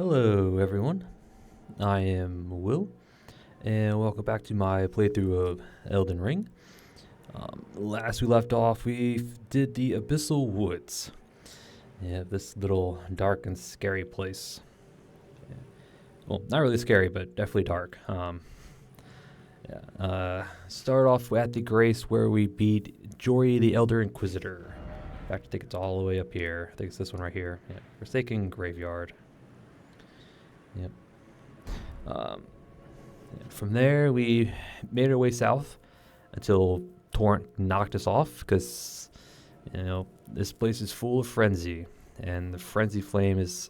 Hello everyone, I am Will, and welcome back to my playthrough of Elden Ring. Last we left off, we did the Abyssal Woods. Yeah, this little dark and scary place. Yeah. Well, not really scary, but definitely dark. Start off at the Grace where we beat Jory the Elder Inquisitor. In fact, I think it's all the way up here. I think it's this one right here. Yeah, Forsaken Graveyard. Yep. Um, from there, we made our way south until Torrent knocked us off because, this place is full of frenzy, and the frenzy flame is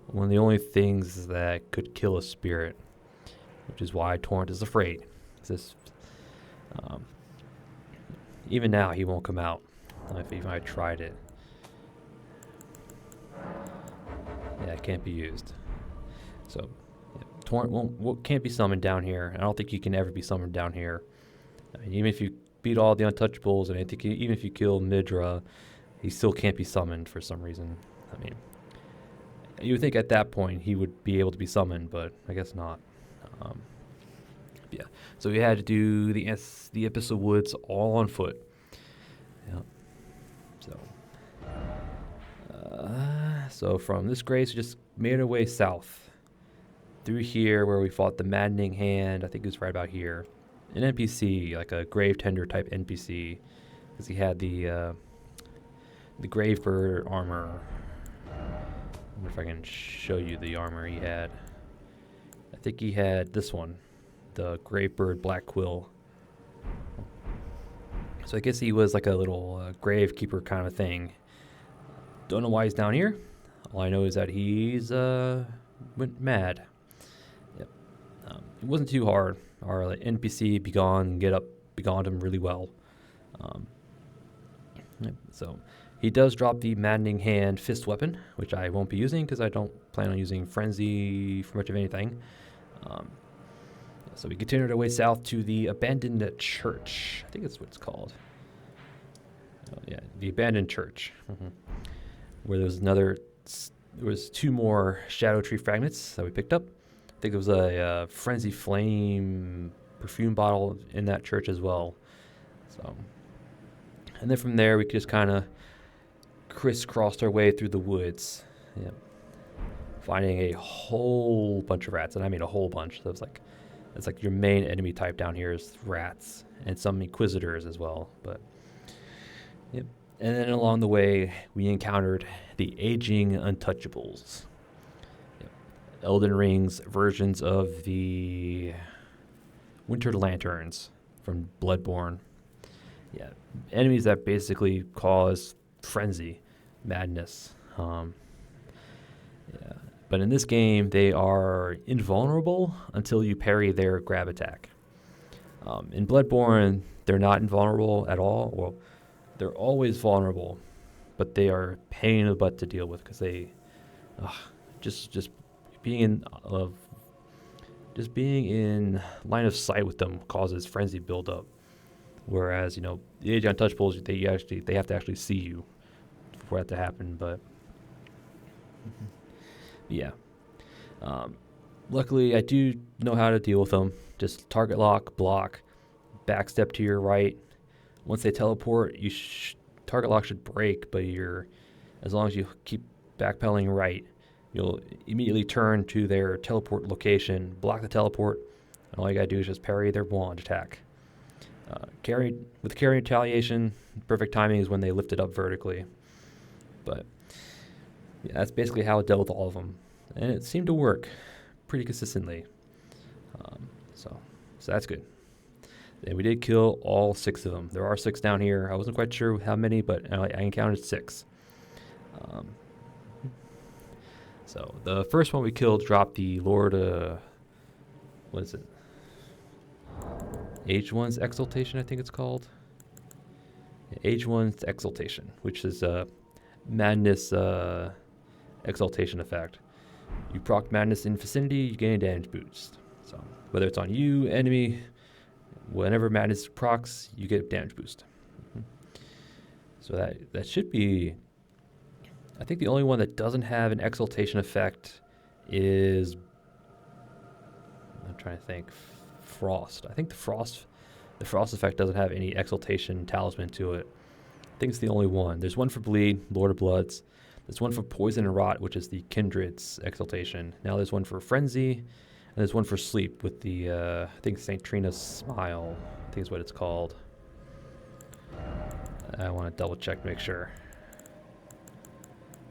one of the only things that could kill a spirit, which is why Torrent is afraid. This, um, even now, he won't come out. If even I tried it, yeah, it can't be used. So, Torrent can't be summoned down here. I don't think you can ever be summoned down here. I mean, even if you beat all the untouchables, and I think even if you kill Midra, he still can't be summoned for some reason. I mean, you would think at that point he would be able to be summoned, but I guess not. Yeah. So we had to do the Abyssal Woods all on foot. Yeah. So from this Grace, we just made our way south. Through here where we fought the Maddening Hand, I think it was right about here. An NPC, like a Grave Tender type NPC, because he had the Gravebird armor. I wonder if I can show you the armor he had. I think he had this one, the Gravebird Black Quill. So I guess he was like a little gravekeeper kind of thing. Don't know why he's down here. All I know is that he's went mad. It wasn't too hard. Our NPC begoned him really well. So he does drop the Maddening Hand fist weapon, which I won't be using because I don't plan on using Frenzy for much of anything. So we continued our way south to the Abandoned Church. I think that's what it's called. Oh, yeah, the Abandoned Church. Where there was two more Shadow Tree fragments that we picked up. I think it was a Frenzy Flame perfume bottle in that church as well. So, and then from there we just kind of crisscrossed our way through the woods, finding a whole bunch of rats, and I mean a whole bunch. So it's like your main enemy type down here is rats, and some inquisitors as well. But yep. And then along the way we encountered the aging untouchables. Elden Ring's versions of the Winter Lanterns from Bloodborne. Yeah, enemies that basically cause frenzy, madness. But in this game, they are invulnerable until you parry their grab attack. In Bloodborne, they're not invulnerable at all. Well, they're always vulnerable, but they are a pain in the butt to deal with because they just being in line of sight with them causes frenzy buildup. Whereas the Age Untouchables, they have to actually see you for that to happen. But yeah, luckily I do know how to deal with them. Just target lock, block, backstep to your right. Once they teleport, target lock should break, but as long as you keep backpedaling right, you'll immediately turn to their teleport location, block the teleport, and all you gotta do is just parry their wand attack. Carry retaliation, perfect timing is when they lift it up vertically. But yeah, that's basically how it dealt with all of them, and it seemed to work pretty consistently. So that's good. And we did kill all 6 of them. There are 6 down here. I wasn't quite sure how many, but I encountered 6. So the first one we killed dropped the Lord, what is it? Age One's Exaltation, I think it's called. Age One's Exaltation, which is a madness exaltation effect. You proc madness in vicinity, you gain a damage boost. So whether it's on you, enemy, whenever madness procs, you get a damage boost. So that should be, I think the only one that doesn't have an exaltation effect is, I'm trying to think, frost. I think the frost effect doesn't have any exaltation talisman to it. I think it's the only one. There's one for bleed, Lord of Bloods. There's one for poison and rot, which is the kindred's exaltation. Now there's one for frenzy, and there's one for sleep with the I think St. Trina's smile, I think is what it's called. I want to double check to make sure.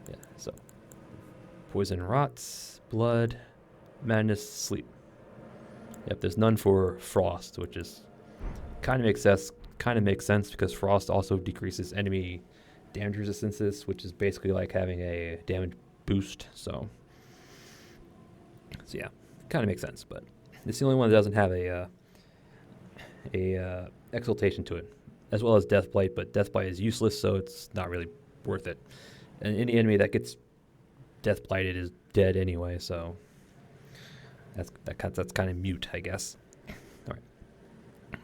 Yeah, so poison and rots, blood, madness, sleep. Yep, there's none for frost, which is kind of makes sense because frost also decreases enemy damage resistances, which is basically like having a damage boost. So yeah, kind of makes sense. But it's the only one that doesn't have a exaltation to it, as well as Deathblight. But Deathblight is useless, so it's not really worth it. And any enemy that gets Deathblighted is dead anyway. So that's kind of mute, I guess. All right.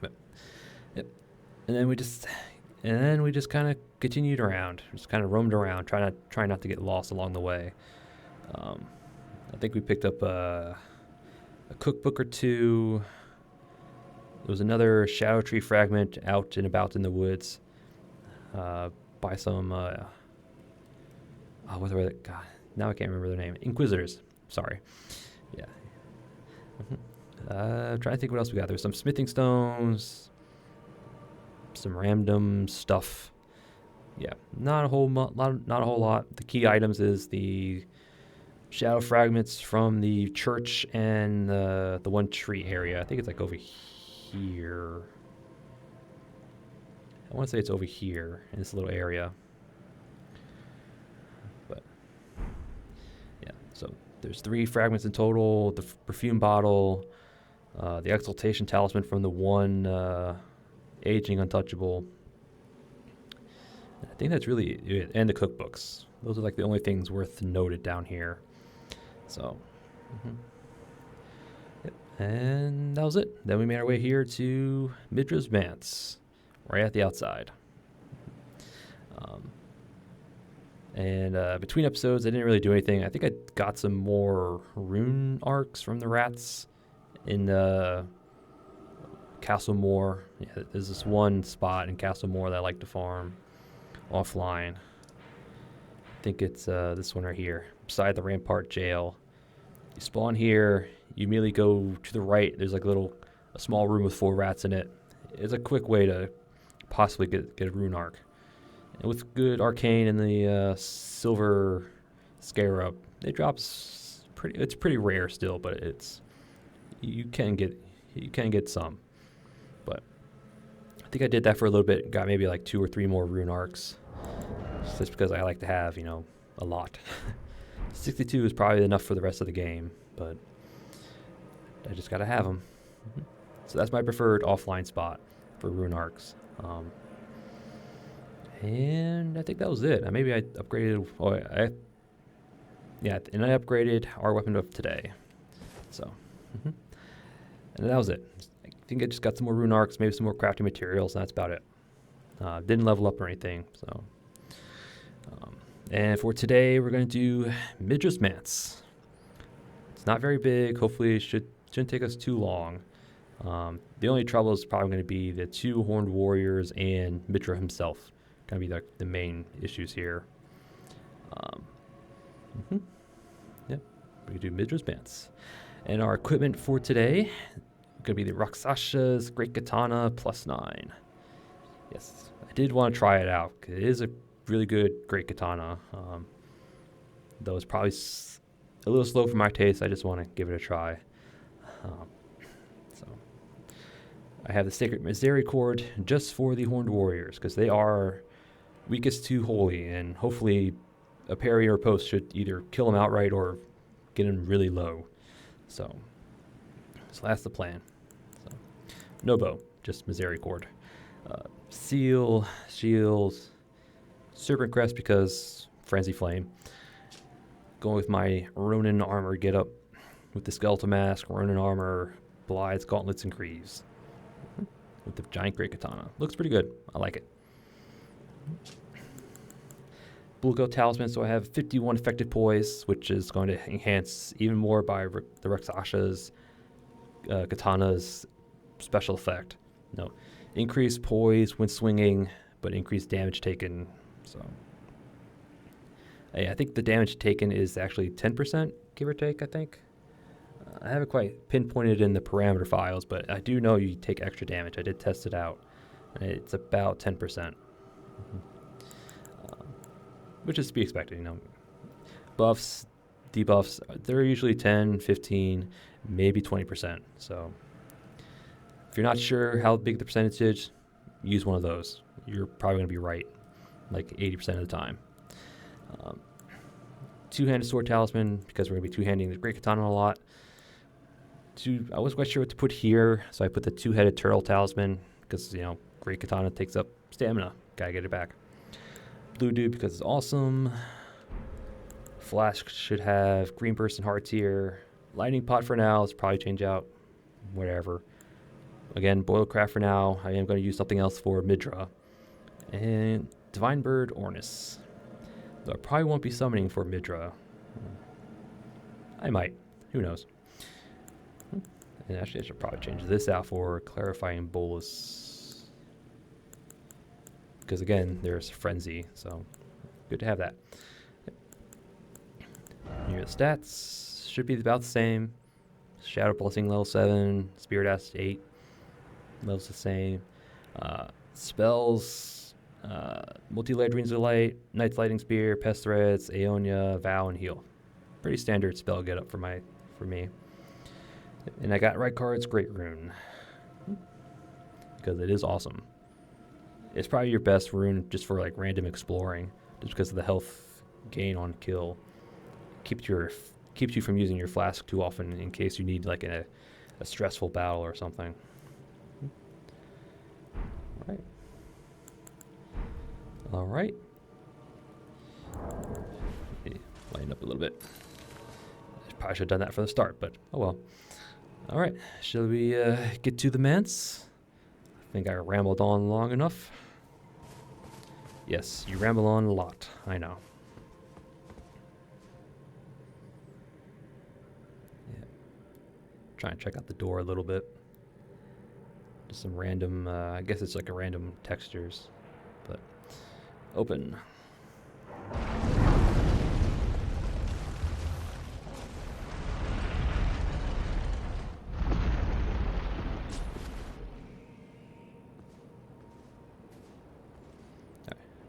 But, yep. And then we just kind of continued around, just kind of roamed around, trying not to get lost along the way. I think we picked up a cookbook or two. There was another shadow tree fragment out and about in the woods by some what were they? God, now I can't remember their name. Inquisitors. Sorry. Yeah. Trying to think what else we got. There's some smithing stones, some random stuff. Yeah, not a whole lot. The key items is the shadow fragments from the church and the one tree area. I think it's like over here. I want to say it's over here in this little area. But yeah, so there's 3 fragments in total. The perfume bottle, the exaltation talisman from the one aging untouchable. I think that's really it. And the cookbooks. Those are like the only things worth noted down here. So, yep. And that was it. Then we made our way here to Midra's Manse, right at the outside. And between episodes, I didn't really do anything. I think I got some more rune arcs from the rats in Castle Moor. Yeah, there's this one spot in Castle Moor that I like to farm offline. I think it's this one right here, beside the Rampart Jail. You spawn here, you immediately go to the right. There's like a small room with 4 rats in it. It's a quick way to possibly get a rune arc. And with good arcane and the silver scarab, it drops pretty. It's pretty rare still, but you can get some. But I think I did that for a little bit. Got maybe like 2 or 3 more rune arcs, just because I like to have a lot. 62 is probably enough for the rest of the game, but I just gotta have them. So that's my preferred offline spot for rune arcs. And I think that was it. Maybe I upgraded. And I upgraded our weapon of today. So, and that was it. I think I just got some more rune arcs, maybe some more crafting materials, and that's about it. Didn't level up or anything. So, and for today, we're going to do Midra's Manse. It's not very big. Hopefully, it shouldn't take us too long. The only trouble is probably going to be the 2 horned warriors and Midra himself. Going to be the main issues here. Yep, we do Midra's Manse. And our equipment for today going to be the Rakshas's Great Katana +9. Yes, I did want to try it out. It is a really good Great Katana. Though it's probably a little slow for my taste. I just want to give it a try. So I have the Sacred Misericord just for the Horned Warriors, because they are weakest to holy, and hopefully a parry or post should either kill them outright or get them really low. So that's the plan. So, no bow, just Misericord. Seal, shields, Serpent Crest because Frenzy Flame. Going with my Ronin armor get up with the Skeletal Mask, Ronin armor, Blides, Gauntlets, and Greaves. With the giant Great Katana. Looks pretty good. I like it. Bluegill Talisman, so I have 51 effective poise, which is going to enhance even more by the Rexasha's katana's special effect. No, increase poise when swinging, but increase damage taken. So, I think the damage taken is actually 10%, give or take. I think I haven't quite pinpointed in the parameter files, but I do know you take extra damage. I did test it out, and it's about 10%. Which is to be expected, you know. Buffs, debuffs, they're usually 10, 15, maybe 20%. So if you're not sure how big the percentage is, use one of those. You're probably going to be right, like 80% of the time. Two-handed sword talisman, because we're going to be two-handing the great katana a lot. I wasn't quite sure what to put here, so I put the two-headed turtle talisman, because, you know, great katana takes up stamina. Gotta get it back. Blue dude because it's awesome. Flask should have green burst and hearts here. Lightning pot for now. Let's probably change out whatever. Again, boil craft for now. I am going to use something else for Midra. And Divine Bird Ornis. Though I probably won't be summoning for Midra. I might. Who knows? And actually I should probably change this out for Clarifying Bolus. Because again, there's Frenzy, so good to have that. Here are the stats. Should be about the same. Shadow Blessing level 7, Spirit Acid 8. Level's the same. Spells, Multi-Layered Rings of Light, Knight's Lighting Spear, Pest Threads, Aeonia, Vow, and Heal. Pretty standard spell get up for me. And I got right cards, Great Rune. Because it is awesome. It's probably your best rune just for like random exploring, just because of the health gain on kill. Keeps you from using your flask too often in case you need like a stressful battle or something. All right. Lighten up a little bit. I probably should have done that from the start, but oh well. All right, shall we get to the Manse? I think I rambled on long enough. Yes, you ramble on a lot, I know. Yeah. Try and check out the door a little bit. Just some random, I guess it's like a random textures, but open.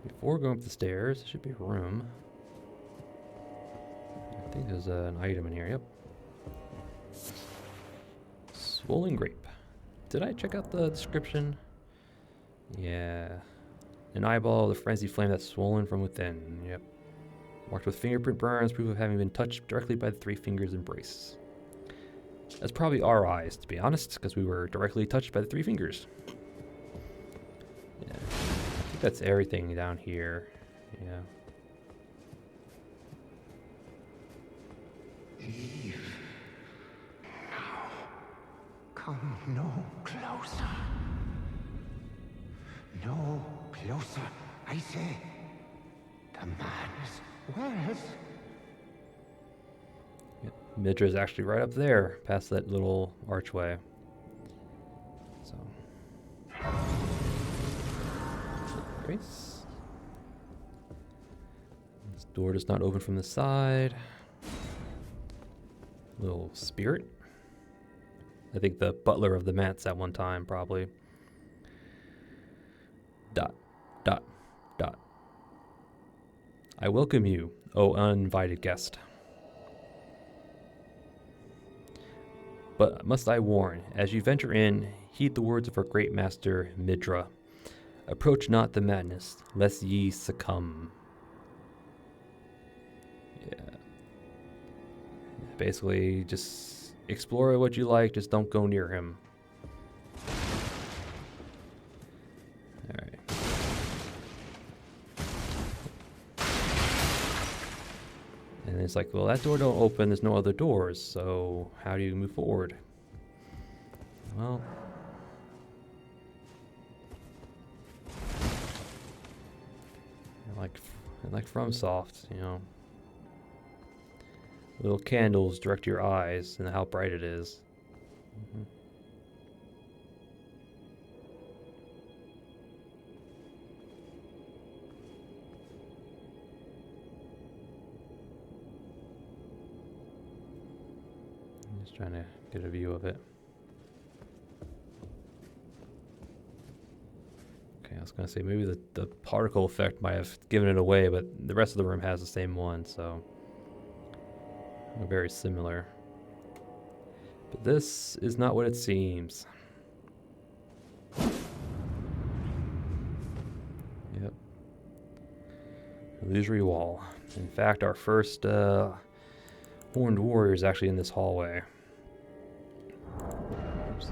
Before going up the stairs, there should be a room. I think there's an item in here, yep. Swollen Grape. Did I check out the description? Yeah. An eyeball of the frenzied flame that's swollen from within, yep. Marked with fingerprint burns, proof of having been touched directly by the three fingers embrace. That's probably our eyes, to be honest, because we were directly touched by the three fingers. Yeah. I think that's everything down here. Yeah. Eve. Now, come no closer. No closer, I say. The man's where's? Yep. Midra's actually right up there, past that little archway. So. Grace. This door does not open from the side. Little spirit. I think the butler of the Manse at one time, probably. Dot, dot, dot. I welcome you, O uninvited guest. But must I warn, as you venture in, heed the words of our great master, Midra. Approach not the madness, lest ye succumb. Yeah. Basically, just explore what you like, just don't go near him. Alright. And it's like, well, that door don't open, there's no other doors, so how do you move forward? Well... like And like FromSoft, you know, little candles direct to your eyes and how bright it is. Just trying to get a view of it. Okay, I was gonna say maybe the particle effect might have given it away, but the rest of the room has the same one, so they're very similar. But this is not what it seems. Yep. Illusory wall. In fact, our first horned warrior is actually in this hallway. Oops.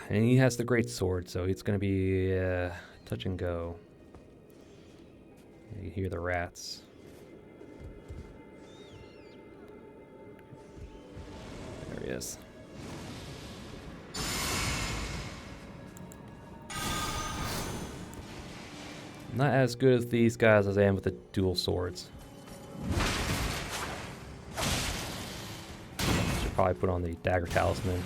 And he has the great sword, so it's going to be touch and go. You hear the rats. There he is. Not as good as these guys as I am with the dual swords. Should probably put on the dagger talisman.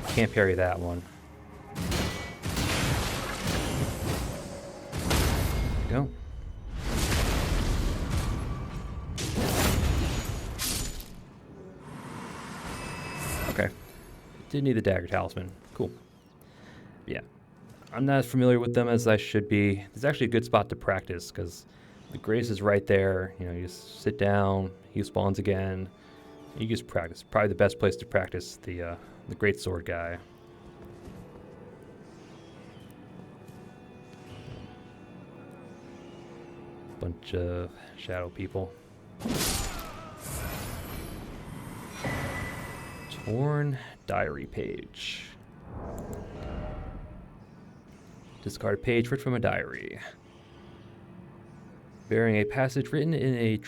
Can't parry that one. There we go. Okay. Did need the dagger talisman. Cool. Yeah. I'm not as familiar with them as I should be. It's actually a good spot to practice because the grace is right there. You know, you just sit down, he spawns again. You just practice. Probably the best place to practice the great sword guy. Bunch of shadow people. Torn diary page. Discard a page ripped from a diary. Bearing a passage written in a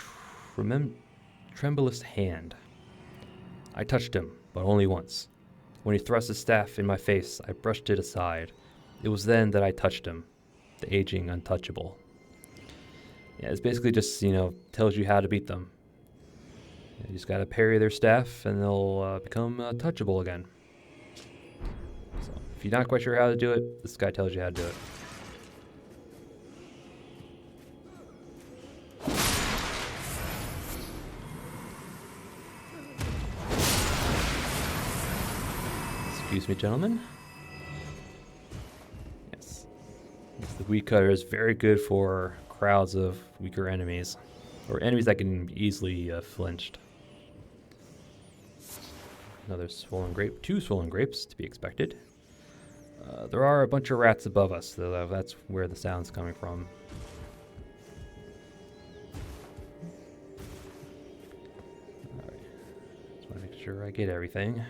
tremulous hand. I touched him, but only once. When he thrust his staff in my face, I brushed it aside. It was then that I touched him, the aging untouchable. Yeah, it's basically just, you know, tells you how to beat them. You just gotta parry their staff and they'll become touchable again. So, if you're not quite sure how to do it, this guy tells you how to do it. Excuse me, gentlemen. Yes. The weed cutter is very good for crowds of weaker enemies, or enemies that can be easily flinched. Another swollen grape, 2 swollen grapes to be expected. There are a bunch of rats above us, so that's where the sound's coming from. Alright, just want to make sure I get everything.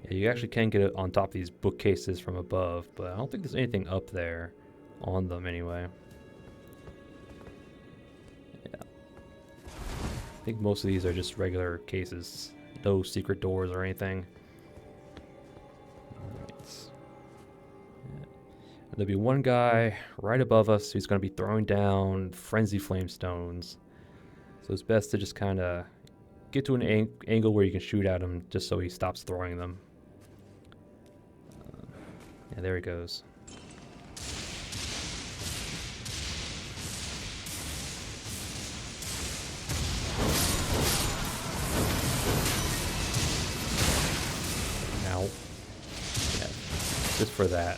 You actually can get it on top of these bookcases from above, but I don't think there's anything up there on them anyway. Yeah. I think most of these are just regular cases. No secret doors or anything. Right. Yeah. There'll be one guy right above us who's going to be throwing down frenzy flame stones. So it's best to just kind of get to an angle where you can shoot at him just so he stops throwing them. Yeah, there he goes. Ow. Yeah, just for that.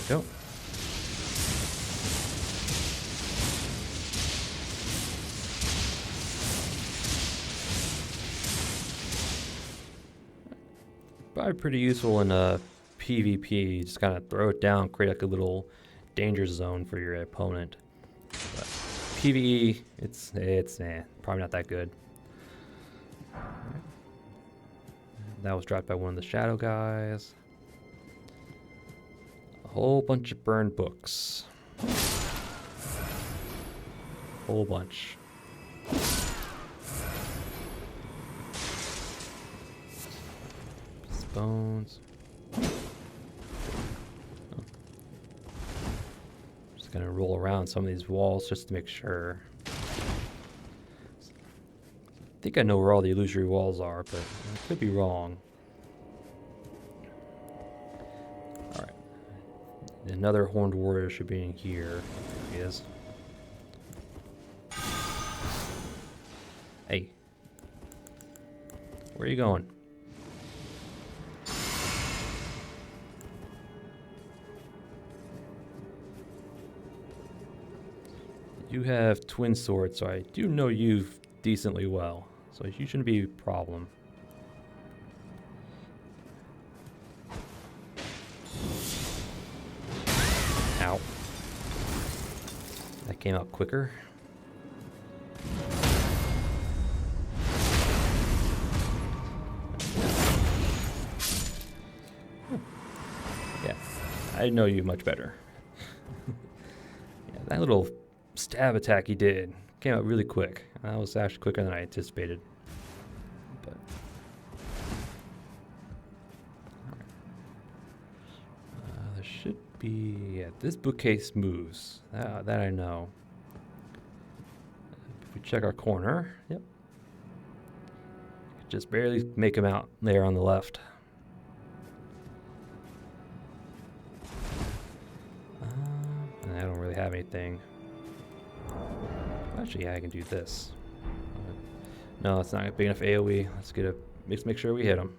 Go. Probably pretty useful in PvP. Just kind of throw it down, create like a little danger zone for your opponent. But PvE, it's probably not that good. That was dropped by one of the shadow guys. A whole bunch of burned books. Whole bunch. Bones. Oh. Just gonna roll around some of these walls just to make sure. I think I know where all the illusory walls are, but I could be wrong. Alright. Another horned warrior should be in here. There he is. Hey. Where are you going? You have twin swords, so I do know you decently well. So you shouldn't be a problem. Ow. That came out quicker. Yeah, I know you much better. Yeah, that little stab attack he did came out really quick. That was actually quicker than I anticipated. But there should be, yeah, this bookcase moves. That I know. If we check our corner, yep. Just barely make him out there on the left. I don't really have anything. Actually, yeah, I can do this. No, it's not big enough AoE. Let's make sure we hit him.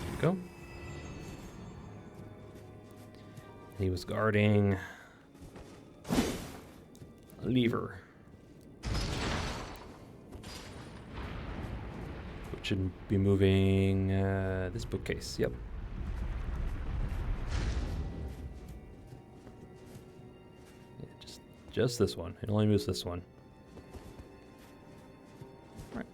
There we go. He was guarding a lever, which should be moving this bookcase. Yep. Just this one. It only moves this one. Alright.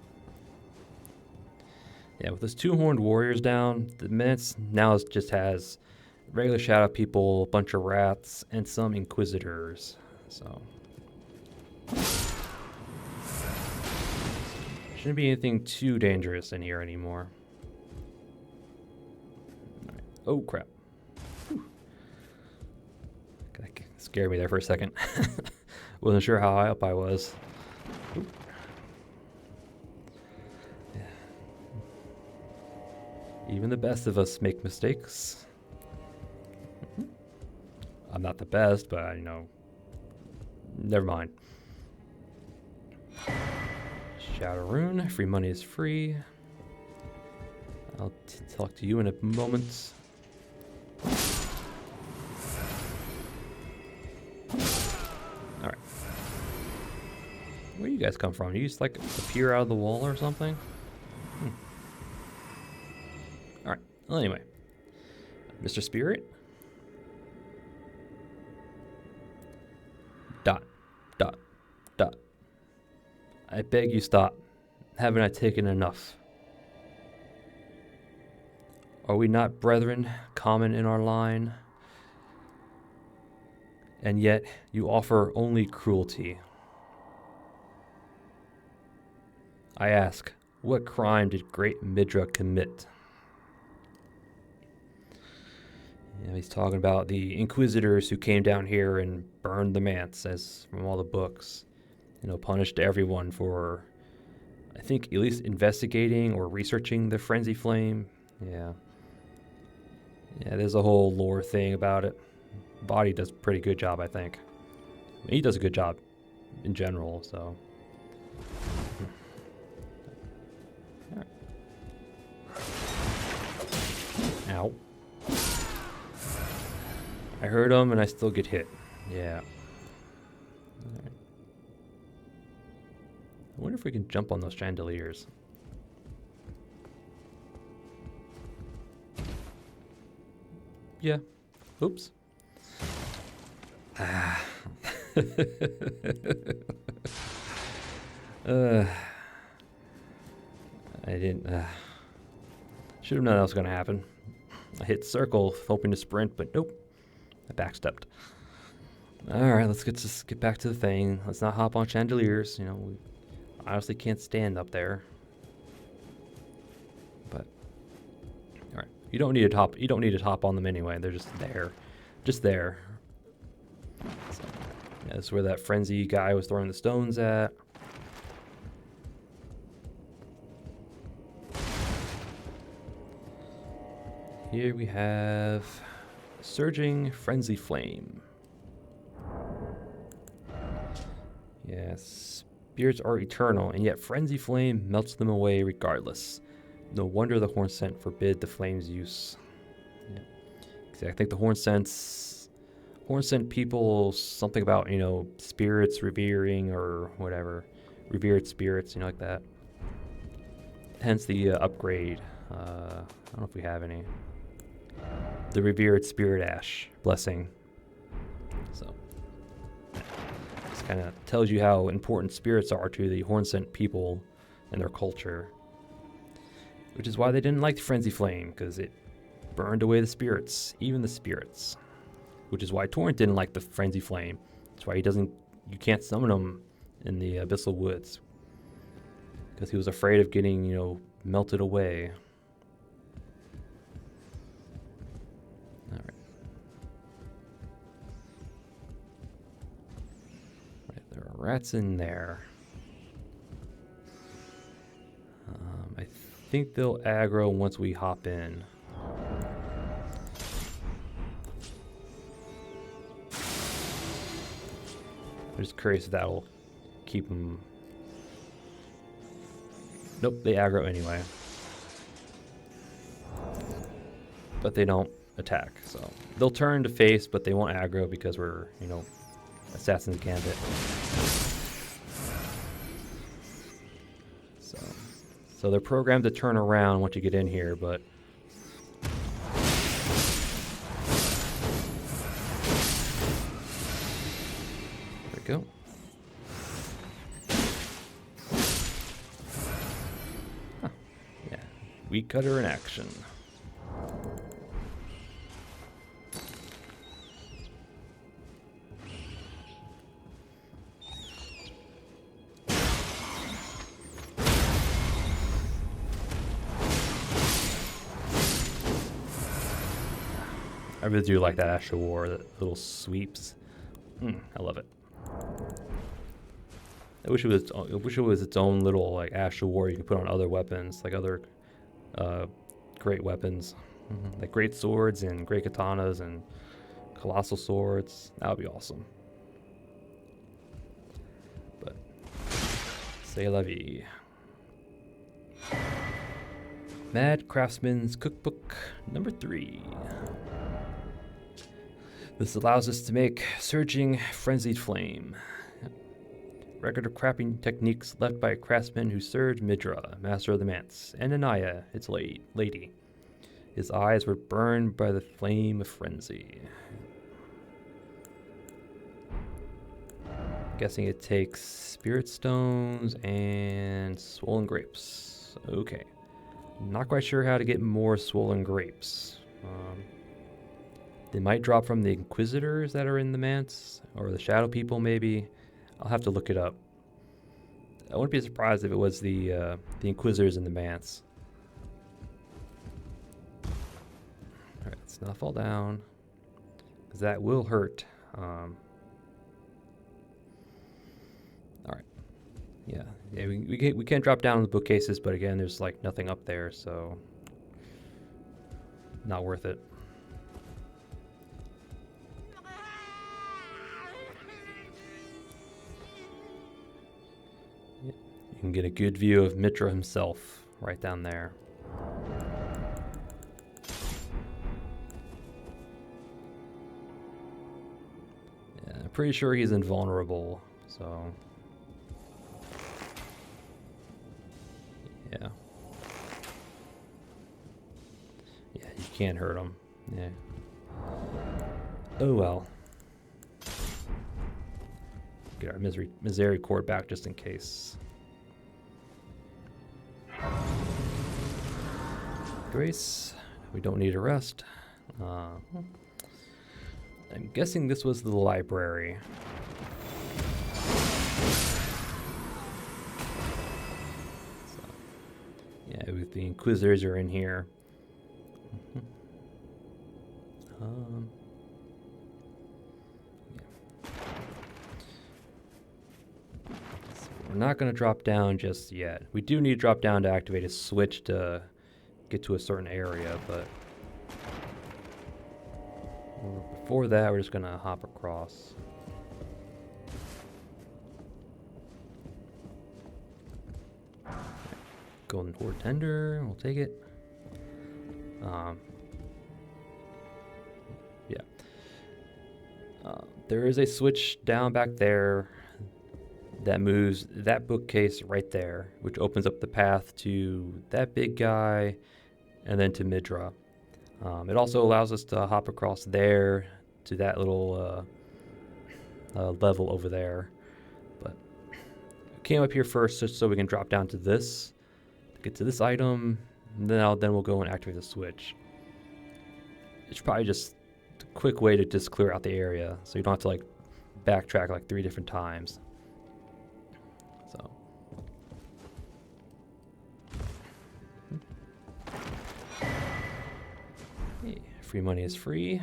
Yeah, with those two horned warriors down, the Manse now just has regular shadow people, a bunch of rats, and some inquisitors. So shouldn't be anything too dangerous in here anymore. Right. Oh crap. That scared me there for a second. Wasn't sure how high up I was. Oop. Yeah. Even the best of us make mistakes. I'm not the best, but never mind. Shadow Rune, free money is free. I'll talk to you in a moment. Alright. Where do you guys come from? Do you just like appear out of the wall or something? Alright. Well, anyway. Mr. Spirit? Dot. Dot. Dot. I beg you stop. Haven't I taken enough? Are we not brethren, common in our line? And yet you offer only cruelty. I ask, what crime did great Midra commit? Yeah, he's talking about the inquisitors who came down here and burned the Manse, as from all the books. Punished everyone for, I think, at least investigating or researching the frenzy flame. Yeah. Yeah, there's a whole lore thing about it. Body does a pretty good job, I think. He does a good job in general, so. Right. Ow. I heard him and I still get hit. Yeah. Right. I wonder if we can jump on those chandeliers. Yeah. Oops. uh, I didn't. Should have known that was going to happen. I hit circle, hoping to sprint, but nope. I backstepped. Alright, let's just get back to the thing. Let's not hop on chandeliers. You know, we honestly can't stand up there. But alright. You don't need to hop on them anyway. They're just there. Just there. So, yeah, that's where that frenzy guy was throwing the stones at. Here we have Surging Frenzy Flame. Yes, spirits are eternal, and yet Frenzy Flame melts them away regardless. No wonder the hornsent forbid the flame's use. Yeah. See, I think the hornsent people, something about, you know, spirits revering or whatever. Revered spirits, you know, like that. Hence the upgrade. I don't know if we have any. The Revered Spirit Ash Blessing. So, this kind of tells you how important spirits are to the hornsent people and their culture. Which is why they didn't like the Frenzy Flame, because it burned away the spirits, even the spirits. Which is why Torrent didn't like the Frenzy Flame. That's why you can't summon him in the Abyssal Woods. Because he was afraid of getting, you know, melted away. Rats in there. I think they'll aggro once we hop in. I'm just curious if that'll keep them. Nope, they aggro anyway. But they don't attack, so they'll turn to face, but they won't aggro because we're, you know, Assassin's Gambit. So they're programmed to turn around once you get in here, but there we go. Huh. Yeah, Weed Cutter in action. I really do like that Ash of War, the little sweeps. I love it. I wish it was its own little like Ash of War you could put on other weapons, like other great weapons, like great swords and great katanas and colossal swords. That would be awesome. But c'est la vie. Mad Craftsman's Cookbook number 3. This allows us to make Surging Frenzied Flame. Record of crafting techniques left by a craftsman who served Midra, master of the Manse, and Anaya, its lady. His eyes were burned by the flame of frenzy. Guessing it takes spirit stones and swollen grapes. Okay. Not quite sure how to get more swollen grapes. They might drop from the Inquisitors that are in the Manse, or the Shadow People maybe. I'll have to look it up. I wouldn't be surprised if it was the Inquisitors in the Manse. Alright, let's not fall down, because that will hurt. Alright. Yeah, we can't drop down in the bookcases, but again, there's like nothing up there, so not worth it. You can get a good view of Midra himself right down there. Yeah, I'm pretty sure he's invulnerable, so yeah. Yeah, you can't hurt him. Yeah. Oh well. Get our misericord back just in case. Grace. We don't need a rest. I'm guessing this was the library. So, yeah, the Inquisitors are in here. So we're not going to drop down just yet. We do need to drop down to activate a switch to get to a certain area, but before that, we're just going to hop across. Golden Horde Tender, we'll take it. Yeah. There is a switch down back there that moves that bookcase right there, which opens up the path to that big guy and then to Midra. It also allows us to hop across there to that little level over there. But we came up here first just so we can drop down to this, get to this item, and then we'll go and activate the switch. It's probably just a quick way to just clear out the area so you don't have to like backtrack like 3 different times. So hey, free money is free.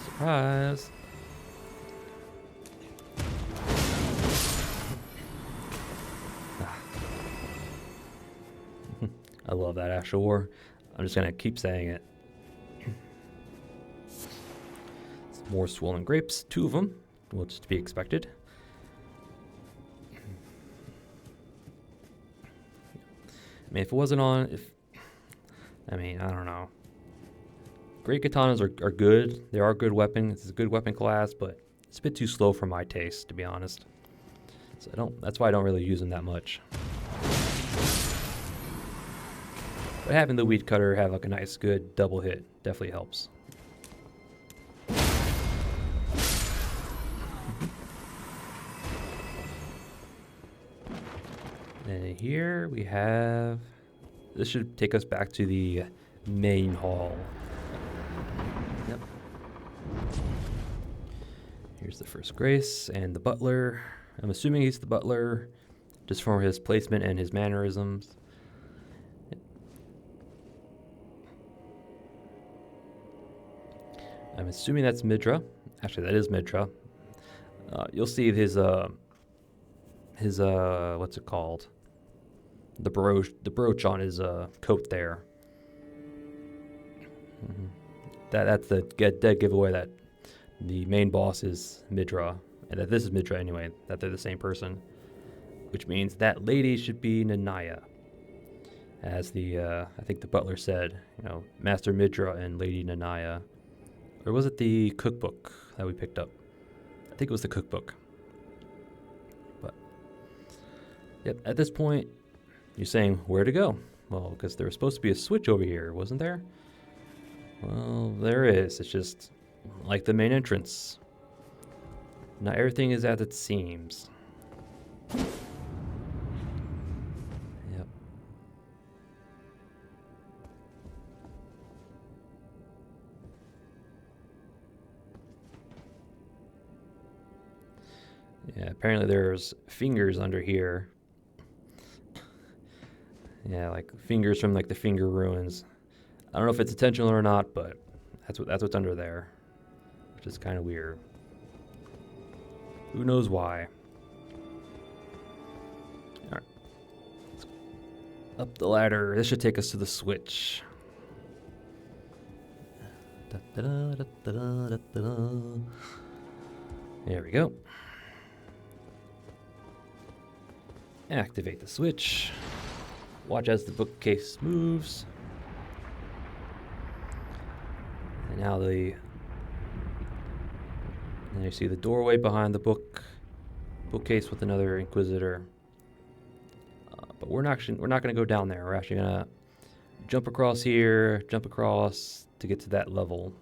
Surprise. I love that Ash of War. I'm just going to keep saying it. More swollen grapes, 2 of them, which is to be expected. I mean, if it wasn't on, I don't know. Great katanas are good. They are a good weapon. It's a good weapon class, but it's a bit too slow for my taste, to be honest. So that's why I don't really use them that much. But having the weed cutter have like a nice, good double hit definitely helps. And here we have, this should take us back to the main hall. Yep. Here's the first grace and the butler. I'm assuming he's the butler just from his placement and his mannerisms. I'm assuming that's Midra. Actually, that is Midra. You'll see his what's it called? The brooch on his coat there. Mm-hmm. That's the dead giveaway that the main boss is Midra, and that this is Midra anyway. That they're the same person, which means that lady should be Nanaya, as the I think the butler said. Master Midra and Lady Nanaya, or was it the cookbook that we picked up? I think it was the cookbook. But yep, at this point. You're saying, where to go? Well, because there was supposed to be a switch over here, wasn't there? Well, there is. It's just like the main entrance. Not everything is as it seems. Yep. Yeah, apparently there's fingers under here. Yeah, like fingers from like the finger ruins. I don't know if it's intentional or not, but that's what's under there, which is kind of weird. Who knows why? All right, let's up the ladder. This should take us to the switch. There we go. Activate the switch. Watch as the bookcase moves. And now the And you see the doorway behind the bookcase with another Inquisitor. But we're not going to go down there. We're actually going to jump across here, jump across to get to that level.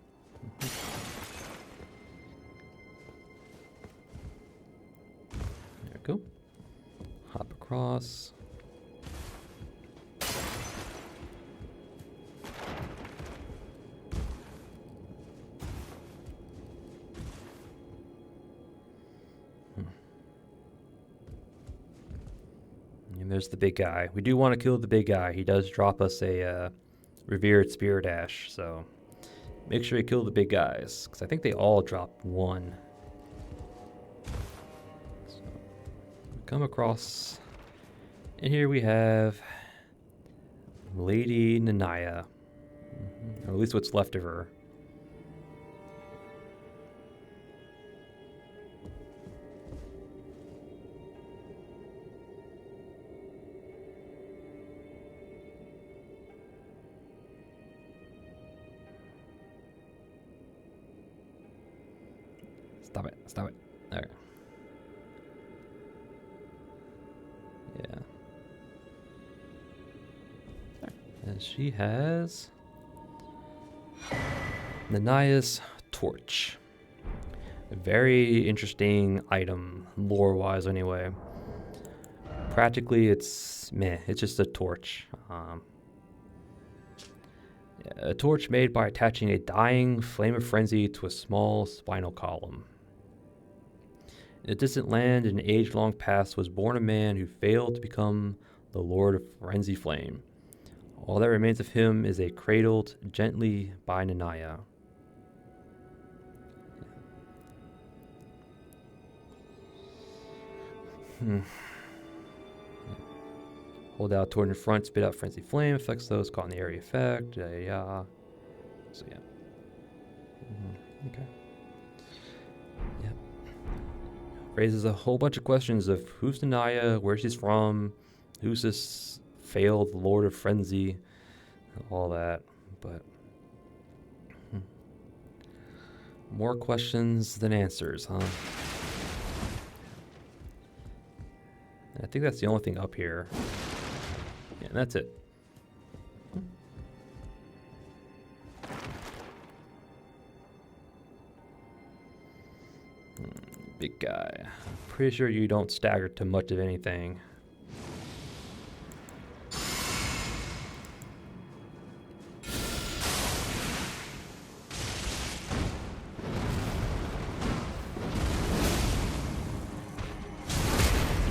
There we go. Hop across. And there's the big guy. We do want to kill the big guy. He does drop us a revered spirit ash, so make sure you kill the big guys, because I think they all drop one. So we come across, and here we have Lady Nanaya, or at least what's left of her. Stop it. There. Yeah. There. And she has Nanaya's torch. A very interesting item, lore-wise anyway. Practically, it's meh. It's just a torch. A torch made by attaching a dying flame of frenzy to a small spinal column. In a distant land in an age-long past was born a man who failed to become the Lord of Frenzy Flame. All that remains of him is a cradled gently by Nanaya. Hold out toward in front, spit out frenzy flame, affects those caught in the area effect. So yeah. Okay. Yep. Raises a whole bunch of questions of who's Nanaya, where she's from, who's this failed Lord of Frenzy, all that. But more questions than answers, huh? I think that's the only thing up here. Yeah, and that's it. Big guy. Pretty sure you don't stagger to much of anything.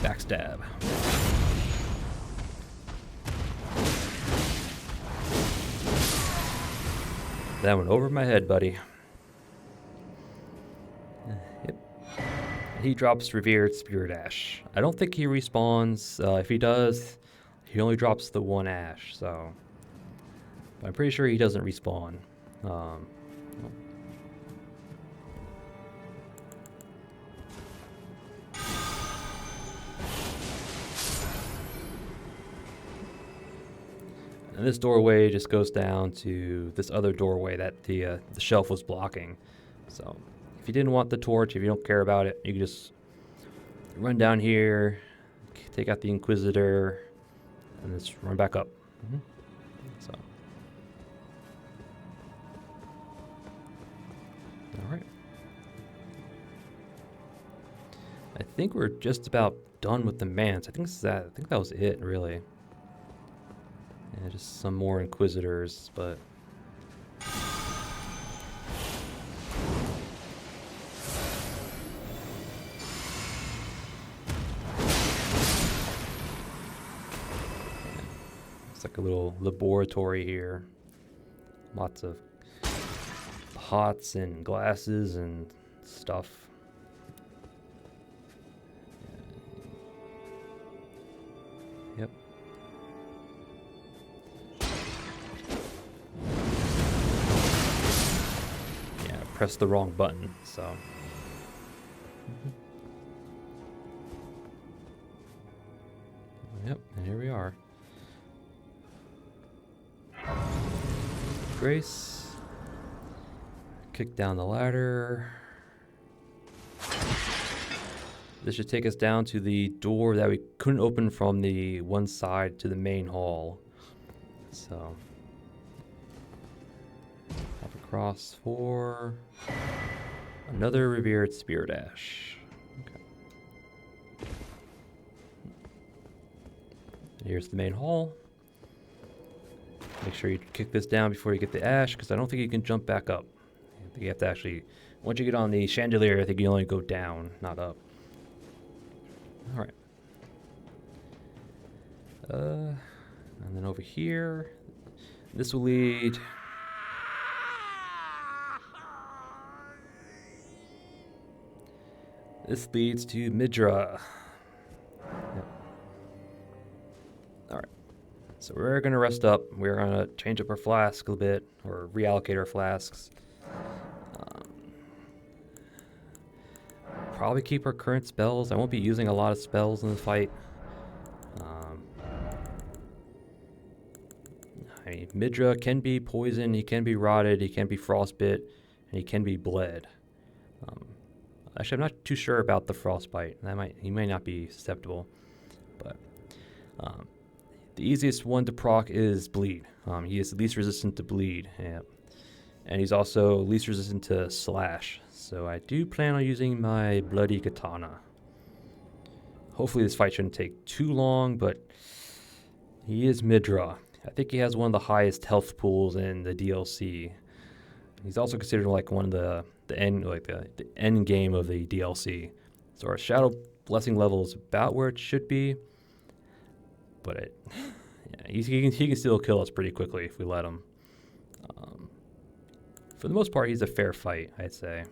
Backstab. That went over my head, buddy. Yep. He drops Revered Spirit Ash. I don't think he respawns. If he does, he only drops the one ash, so. But I'm pretty sure he doesn't respawn. And this doorway just goes down to this other doorway that the shelf was blocking. So if you didn't want the torch, if you don't care about it, you can just run down here, take out the Inquisitor, and just run back up. So, all right. I think we're just about done with the Manse. I think that was it, really. Yeah, just some more Inquisitors, but it's like a little laboratory here. Lots of pots and glasses and stuff. Yep. Pressed the wrong button, so. Yep, and here we are. Grace. Kick down the ladder. This should take us down to the door that we couldn't open from the one side to the main hall. So, hop across for another revered spear dash. Okay. And here's the main hall. Make sure you kick this down before you get the ash, because I don't think you can jump back up. I think you have to actually, once you get on the chandelier, I think you only go down, not up. Alright. And then over here, this will lead... This leads to Midra. Yep. Alright. So we're going to rest up. We're going to change up our flask a bit, or reallocate our flasks. Probably keep our current spells. I won't be using a lot of spells in the fight. I mean, Midra can be poisoned, he can be rotted, he can be frostbit, and he can be bled. Actually, I'm not too sure about the frostbite. He may not be susceptible, but the easiest one to proc is bleed. He is least resistant to bleed, and he's also least resistant to slash. So I do plan on using my bloody katana. Hopefully this fight shouldn't take too long, but he is Midra. I think he has one of the highest health pools in the DLC. He's also considered like one of the end game of the DLC. So our Shadow Blessing level is about where it should be, but he can still kill us pretty quickly if we let him. For the most part, he's a fair fight, I'd say.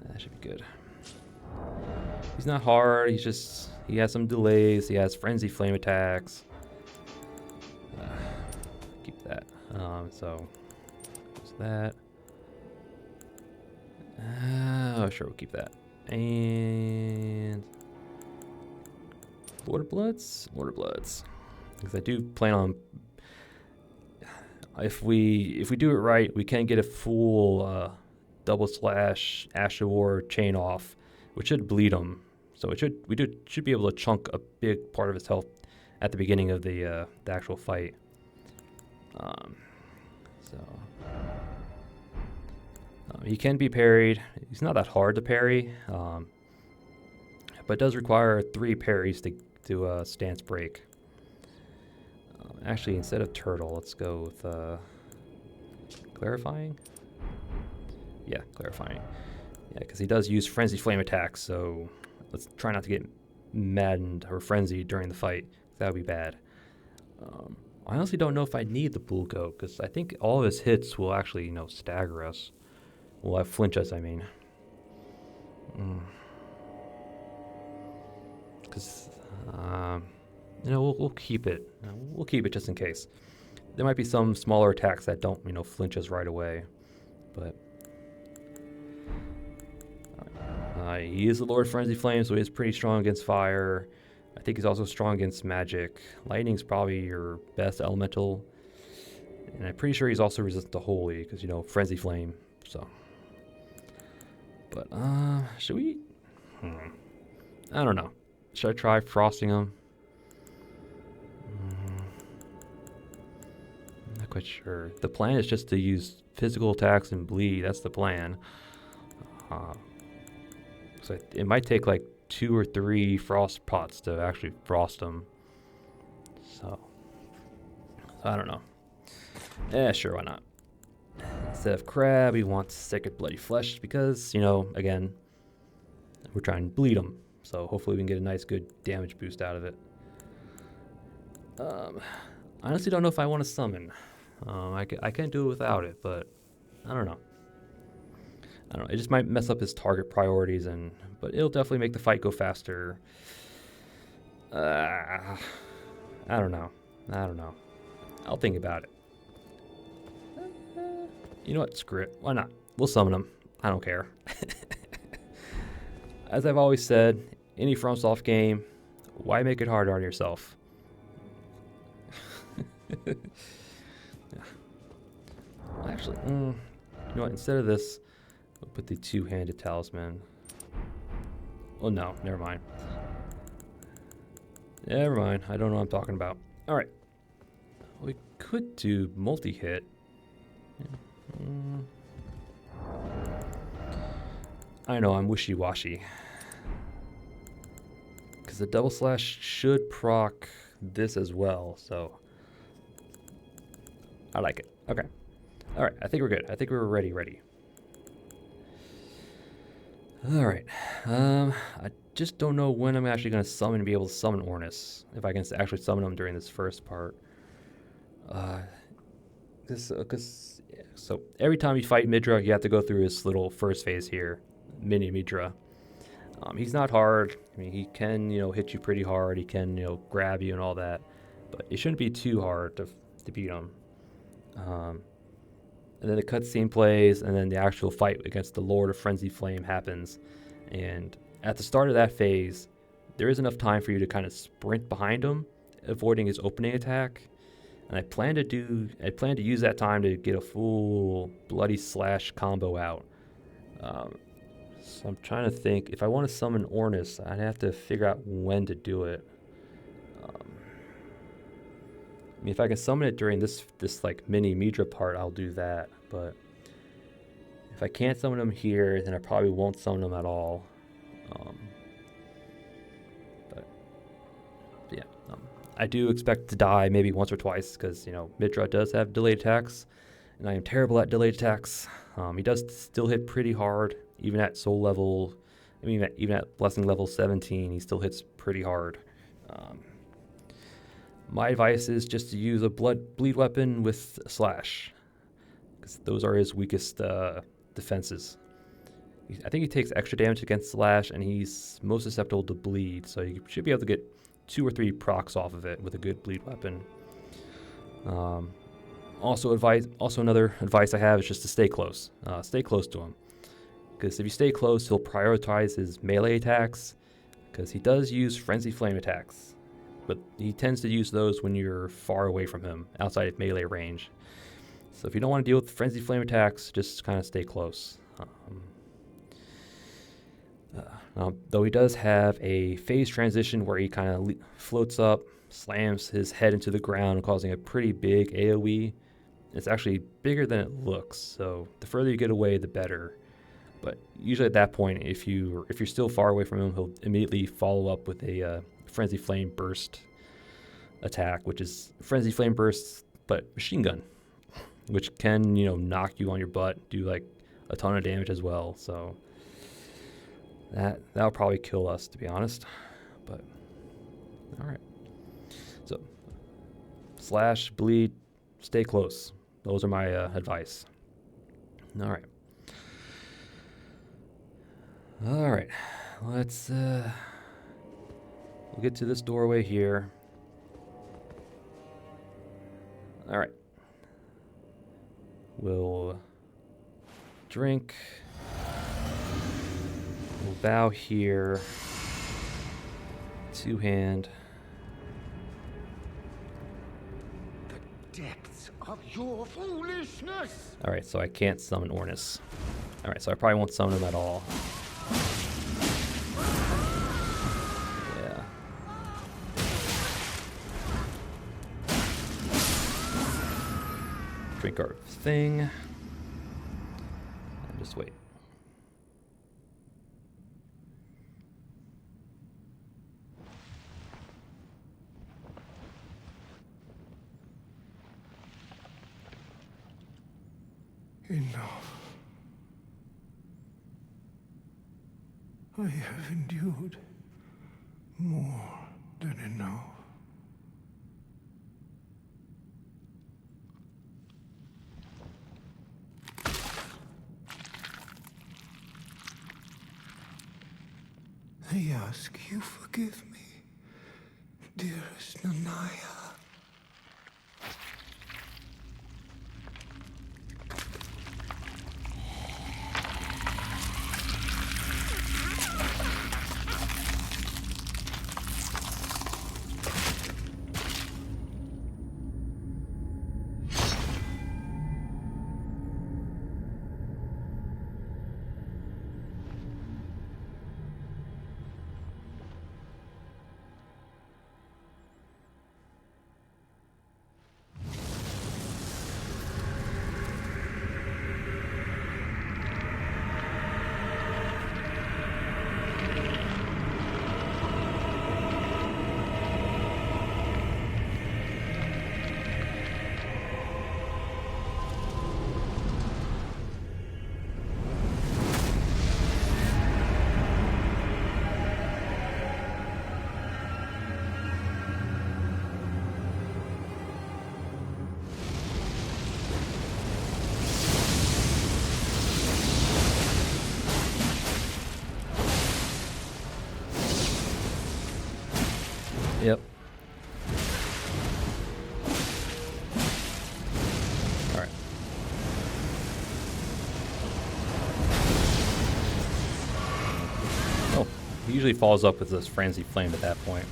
That should be good. He's not hard. He has some delays. He has frenzy flame attacks. Keep that. So what's that? Oh, sure, we'll keep that. And Lord of Bloods, because I do plan on. If we do it right, we can get a full double slash Ash of War chain off, which should bleed him. So we should be able to chunk a big part of his health at the beginning of the actual fight. He can be parried. He's not that hard to parry, but it does require 3 parries to stance break. Actually, instead of turtle, let's go with clarifying. Yeah, clarifying. Yeah, because he does use frenzy flame attacks, so let's try not to get maddened or frenzied during the fight. That would be bad. I honestly don't know if I need the bull goat, because I think all of his hits will actually, stagger us. Well, flinch us, I mean. Because, we'll keep it. We'll keep it just in case. There might be some smaller attacks that don't, flinch us right away. But he is the Lord of Frenzy Flame, so he is pretty strong against fire. I think he's also strong against magic. Lightning's probably your best elemental. And I'm pretty sure he's also resistant to Holy, because, Frenzy Flame. So. But, should we? I don't know. Should I try frosting him? I'm not quite sure. The plan is just to use physical attacks and bleed. That's the plan. So it might take like 2 or 3 frost pots to actually frost him. So I don't know. Yeah, sure, why not? Instead of crab, we want sacred bloody flesh because, again, we're trying to bleed him. So hopefully we can get a nice, good damage boost out of it. I honestly don't know if I want to summon. I can do it without it, but I don't know. It just might mess up his target priorities, but it'll definitely make the fight go faster. I don't know. I'll think about it. You know what? Screw it. Why not? We'll summon him. I don't care. As I've always said, any FromSoft game, why make it harder on yourself? Actually, you know what? Instead of this, we'll put the 2-handed talisman. Oh no, never mind. Never mind. I don't know what I'm talking about. All right. We could do multi-hit. I know, I'm wishy-washy. Because the double slash should proc this as well, so I like it. Okay. All right, I think we're good. I think we're ready. All right. I just don't know when I'm actually going to summon and be able to summon Ornis. If I can actually summon him during this first part. So every time you fight Midra, you have to go through his little first phase here, mini Midra. He's not hard. I mean, he can, hit you pretty hard. He can, grab you and all that, but it shouldn't be too hard to beat him. And then the cutscene plays, and then the actual fight against the Lord of Frenzy Flame happens. And at the start of that phase, there is enough time for you to kind of sprint behind him, avoiding his opening attack. And I plan to use that time to get a full bloody slash combo out. So I'm trying to think, if I want to summon Ornis, I'd have to figure out when to do it. I mean, if I can summon it during this like mini Midra part, I'll do that. But if I can't summon him here, then I probably won't summon him at all. But yeah, I do expect to die maybe once or twice because Midra does have delayed attacks, and I am terrible at delayed attacks. He does still hit pretty hard, even at soul level. I mean, even at blessing level 17, he still hits pretty hard. My advice is just to use a bleed weapon with a slash, because those are his weakest defenses. I think he takes extra damage against slash, and he's most susceptible to bleed, so you should be able to get 2 or 3 procs off of it with a good bleed weapon. Also another advice I have is just to stay close. Stay close to him, because if you stay close, he'll prioritize his melee attacks, because he does use Frenzy Flame attacks. But he tends to use those when you're far away from him, outside of melee range. So if you don't want to deal with Frenzy Flame attacks, just kind of stay close. Though he does have a phase transition where he kind of floats up, slams his head into the ground, causing a pretty big AoE. It's actually bigger than it looks, so the further you get away, the better. But usually at that point, if you're still far away from him, he'll immediately follow up with a Frenzy Flame Burst attack, which is Frenzy Flame Burst, but machine gun, which can, knock you on your butt, do like a ton of damage as well. So that'll probably kill us, to be honest. But all right. So slash, bleed, stay close. Those are my advice. All right. All right. Let's we'll get to this doorway here. All right. We'll drink. We'll bow here. 2-hand. The depths of your foolishness! All right, so I can't summon Ornis. All right, so I probably won't summon him at all. Drink our thing. And just wait. Enough. I have endured more than enough. I ask you forgive me, dearest Nanaya. Yep. Alright. Oh, he usually follows up with this frenzy flame at that point.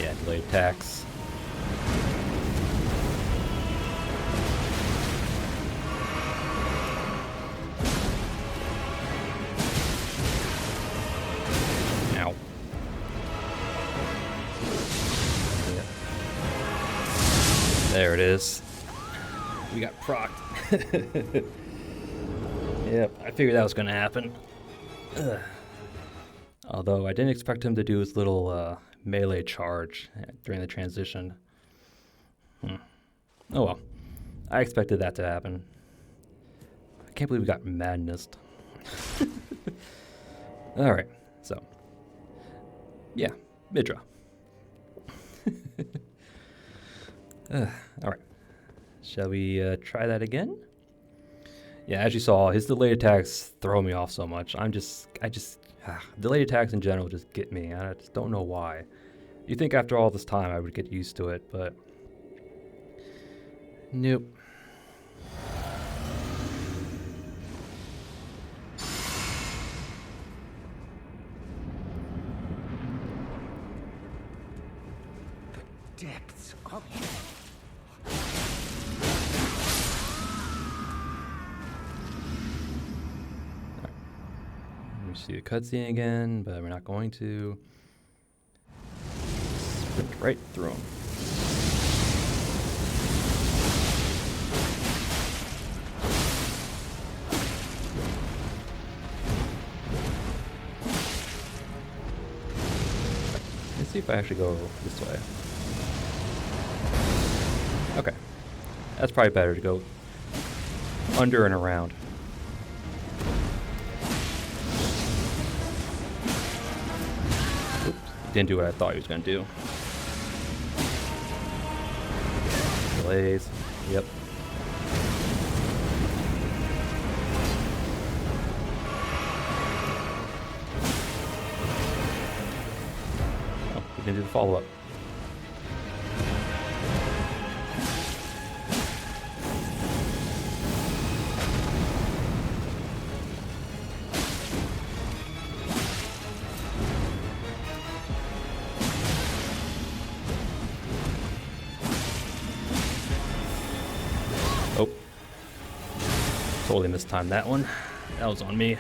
Yeah, delayed attacks. There it is. We got procced. Yep, I figured that was going to happen. Ugh. Although I didn't expect him to do his little melee charge during the transition. Oh well. I expected that to happen. I can't believe we got madness. Alright, so. Yeah, Midra. Alright. Shall we try that again? Yeah, as you saw, his delayed attacks throw me off so much. Delayed attacks in general just get me. I just don't know why. You think after all this time I would get used to it, but nope. The depths of We see the cutscene again, but we're not going to. Sprint right through him. Let's see if I actually go this way. Okay. That's probably better to go under and around. Didn't do what I thought he was going to do. Delays. Yep. Oh, he didn't do the follow-up. Oh. Totally mistimed that one. That was on me.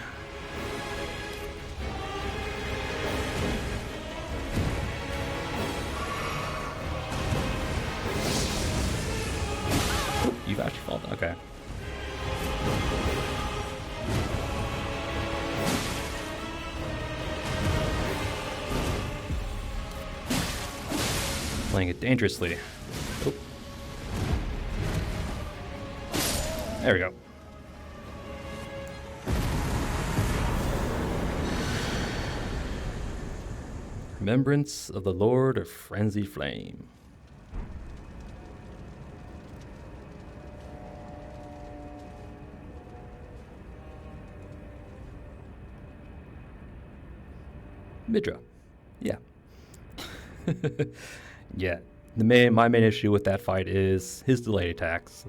Oh, you've actually fallen. Okay. Playing it dangerously. Oh. There we go. Remembrance of the Lord of Frenzy Flame. Midra. Yeah. Yeah. My main issue with that fight is his delayed attacks.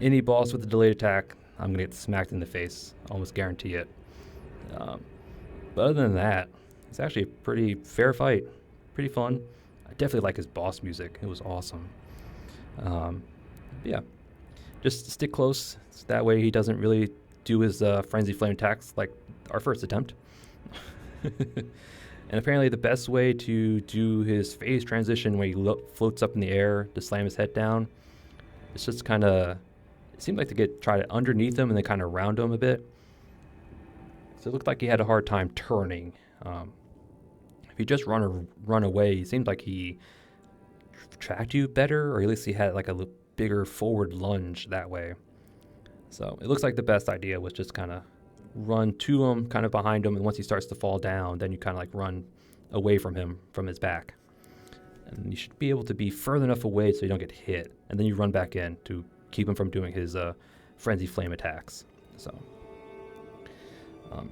Any boss with a delayed attack, I'm gonna get smacked in the face. Almost guarantee it. But other than that, it's actually a pretty fair fight. Pretty fun. I definitely like his boss music. It was awesome. Yeah. Just stick close. So that way he doesn't really do his Frenzy Flame attacks like our first attempt. And apparently the best way to do his phase transition when he floats up in the air to slam his head down, it's just kind of, it seemed like to try to underneath him and then kind of round him a bit. So it looked like he had a hard time turning. If you just run away, it seemed like he tracked you better, or at least he had like a bigger forward lunge that way. So it looks like the best idea was just kind of run to him, kind of behind him, and once he starts to fall down, then you kind of like run away from him, from his back. And you should be able to be further enough away so you don't get hit, and then you run back in to keep him from doing his Frenzy Flame attacks. So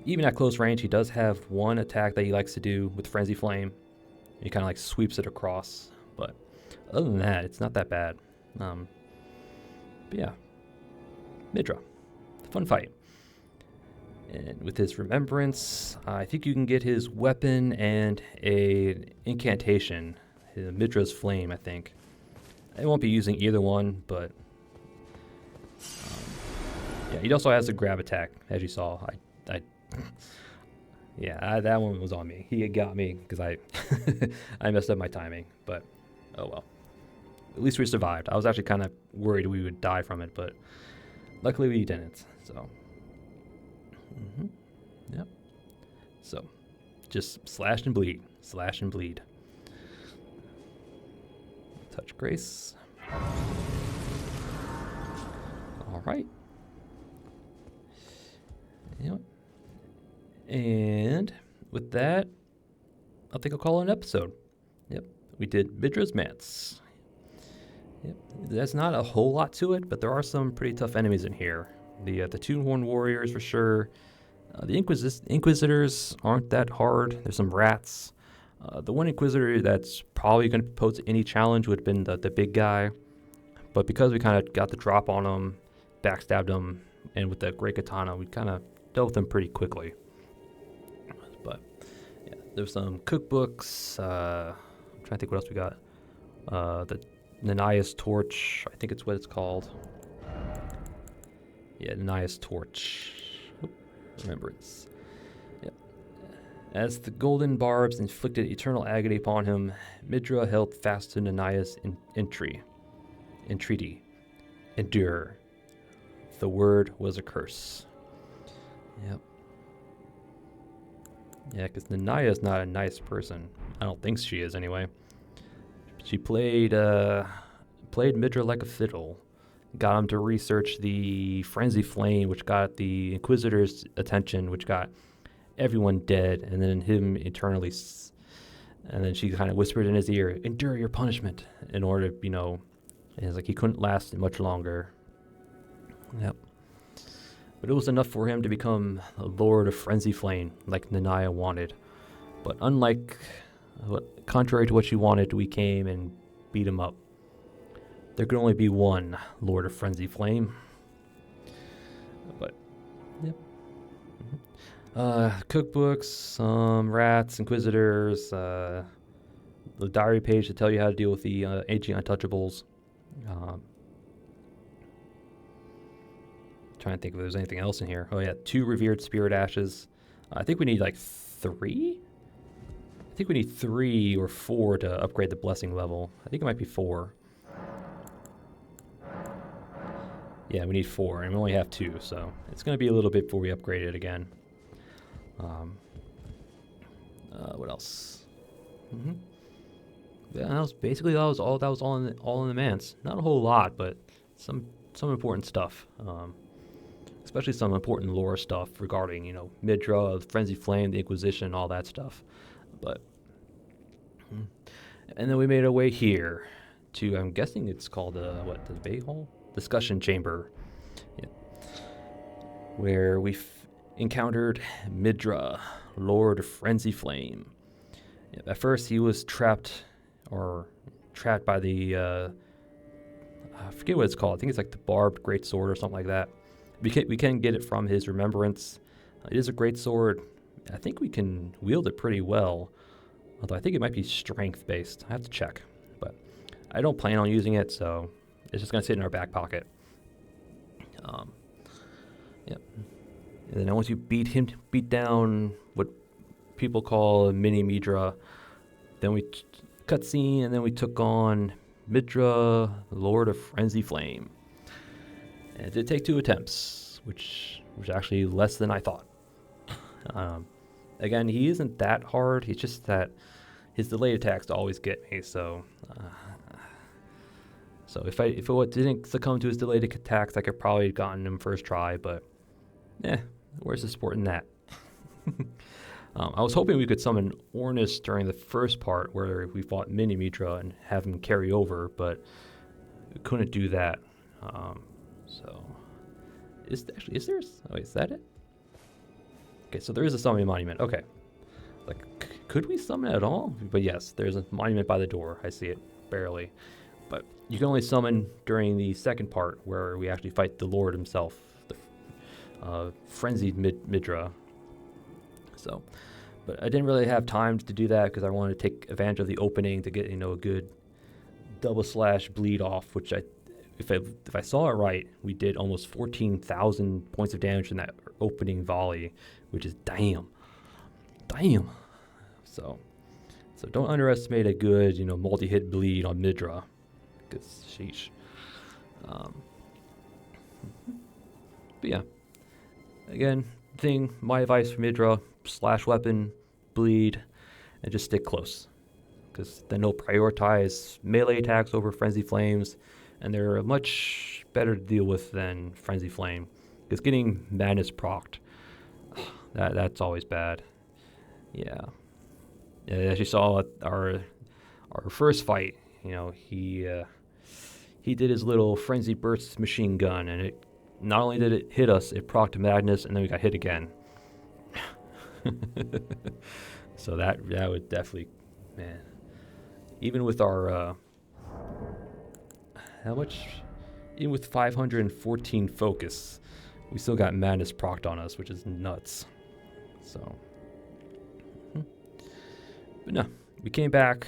even at close range, he does have one attack that he likes to do with Frenzy Flame. He kind of like sweeps it across, but other than that, it's not that bad. But yeah, Midra, fun fight. And with his remembrance, I think you can get his weapon and a incantation, his Midra's Flame, I think. I won't be using either one, but yeah, he also has a grab attack, as you saw. That one was on me. He had got me because I I messed up my timing, but oh well. At least we survived. I was actually kind of worried we would die from it, but luckily we didn't. So, yep. So, just slash and bleed, slash and bleed. Touch Grace. All right. You know what? And with that, I think I'll call it an episode. Yep, we did Midra's Manse. Yep, there's not a whole lot to it, but there are some pretty tough enemies in here. The Two-Horn Warriors for sure. The Inquisitors aren't that hard. There's some rats. The one Inquisitor that's probably going to pose any challenge would have been the big guy. But because we kind of got the drop on him, backstabbed him, and with the Great Katana, we kind of dealt with him pretty quickly. But yeah, there's some cookbooks. I'm trying to think what else we got. The Nanaya's Torch, I think it's what it's called. Yeah, Nanaya's Torch. Remembrance. Yep. As the golden barbs inflicted eternal agony upon him, Midra held fast to Nanaya's entreaty. Endure. The word was a curse. Yep. Yeah, because Nanaya's not a nice person. I don't think she is, anyway. She played Midra like a fiddle. Got him to research the Frenzy Flame, which got the Inquisitor's attention, which got everyone dead, and then him eternally. And then she kind of whispered in his ear, "Endure your punishment," in order, and it's like he couldn't last much longer. Yep. But it was enough for him to become a Lord of Frenzy Flame, like Nanaya wanted. But contrary to what she wanted, we came and beat him up. There could only be one Lord of Frenzy Flame. But, yep. Cookbooks, some rats, Inquisitors, the diary page to tell you how to deal with the aging Untouchables. Trying to think if there's anything else in here. Oh yeah, 2 revered spirit ashes. I think we need like 3. I think we need 3 or 4 to upgrade the blessing level. I think it might be 4. Yeah, we need 4, and we only have 2, so it's going to be a little bit before we upgrade it again. What else? Yeah, that was all in the Manse. Not a whole lot, but some important stuff. Especially some important lore stuff regarding, Midra, Frenzy Flame, the Inquisition, all that stuff. But, and then we made our way here to, I'm guessing it's called, the Bay Hall? Discussion Chamber. Yeah. Where we encountered Midra, Lord of Frenzy Flame. Yeah, at first he was trapped by the, I forget what it's called. I think it's like the barbed great sword or something like that. We can get it from his remembrance. It is a great sword. I think we can wield it pretty well. Although I think it might be strength based. I have to check. But I don't plan on using it, so it's just going to sit in our back pocket. Yep. And then once you beat down what people call a mini Midra, then we cutscene, and then we took on Midra, Lord of Frenzy Flame. And it did take 2 attempts, which was actually less than I thought. Again, he isn't that hard. He's just that his delayed attacks always get me. So if it didn't succumb to his delayed attacks, I could probably have gotten him first try. But where's the sport in that? I was hoping we could summon Ornis during the first part where we fought Mini Midra and have him carry over, but we couldn't do that. So is there? Oh, wait, is that it? Okay, so there is a summoning monument. Okay. Like, could we summon at all? But yes, there's a monument by the door. I see it barely. But you can only summon during the second part where we actually fight the Lord himself, the frenzied Midra. So, but I didn't really have time to do that because I wanted to take advantage of the opening to get, a good double slash bleed off, which if I saw it right, we did almost 14,000 points of damage in that opening volley, which is damn. So don't underestimate a good, multi-hit bleed on Midra, because sheesh. But yeah, again, my advice for Midra: slash weapon, bleed, and just stick close, because then he'll prioritize melee attacks over Frenzy Flames, and they're much better to deal with than Frenzy Flame, because getting Madness procced, that's always bad. Yeah, as you saw at our first fight, he did his little Frenzy Burst machine gun, and it not only did it hit us, it procced Madness, and then we got hit again. So that would definitely, man. Even with our even with 514 focus, we still got Madness procced on us, which is nuts. So, but no, we came back,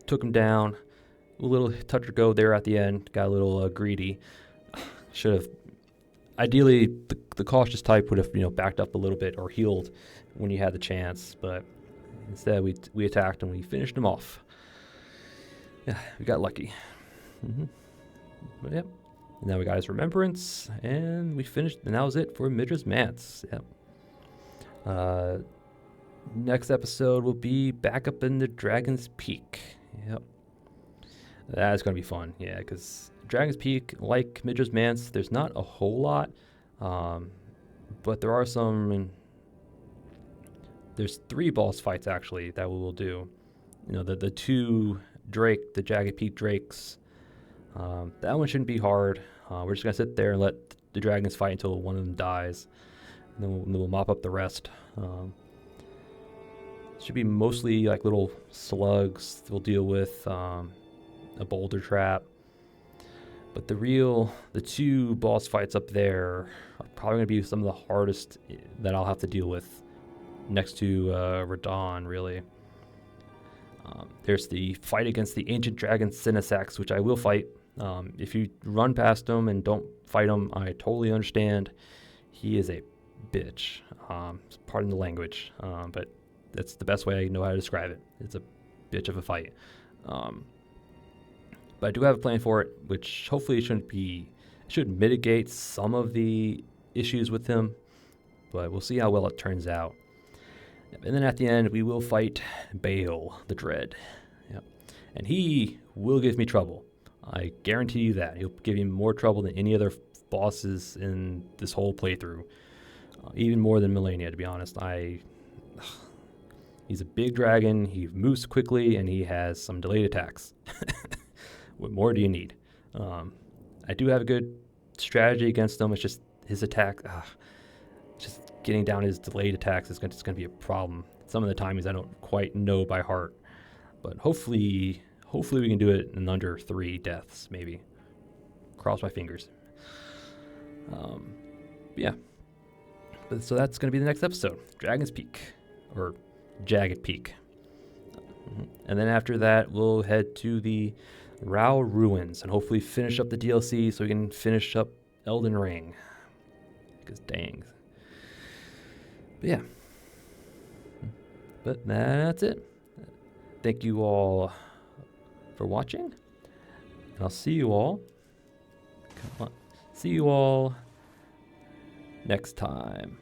took him down. A little touch or go there at the end. Got a little greedy. Should have. Ideally, the cautious type would have backed up a little bit or healed when you had the chance, but instead we attacked and we finished him off. Yeah, we got lucky. But yep. And now we got his remembrance, and we finished. And that was it for Midra's Manse. Yep. Next episode will be back up in the Dragon's Peak. Yep. That's going to be fun, yeah, because Dragon's Peak, like Midra's Manse, there's not a whole lot, but there are some. There's 3 boss fights, actually, that we will do. The 2 the Jagged Peak Drakes, that one shouldn't be hard. We're just going to sit there and let the dragons fight until one of them dies, and then we'll mop up the rest. Should be mostly like little slugs we'll deal with, a boulder trap. But the 2 boss fights up there are probably going to be some of the hardest that I'll have to deal with, next to Radon, really. There's the fight against the Ancient Dragon Cinesax, which I will fight. If you run past him and don't fight him, I totally understand. He is a bitch. Pardon the language, but that's the best way I know how to describe it. It's a bitch of a fight. But I do have a plan for it, which hopefully should mitigate some of the issues with him. But we'll see how well it turns out. And then at the end, we will fight Baal, the Dread. Yep. And he will give me trouble. I guarantee you that. He'll give you more trouble than any other bosses in this whole playthrough. Even more than Melania, to be honest. He's a big dragon, he moves quickly, and he has some delayed attacks. What more do you need? I do have a good strategy against him. It's just his attack. Just getting down his delayed attacks is going to be a problem. Some of the timings I don't quite know by heart. But hopefully we can do it in under 3 deaths, maybe. Cross my fingers. Yeah. So that's going to be the next episode. Dragon's Peak. Or Jagged Peak. And then after that, we'll head to the Rao Ruins and hopefully finish up the DLC so we can finish up Elden Ring. Because dang. But yeah. But that's it. Thank you all for watching. And I'll see you all. See you all next time.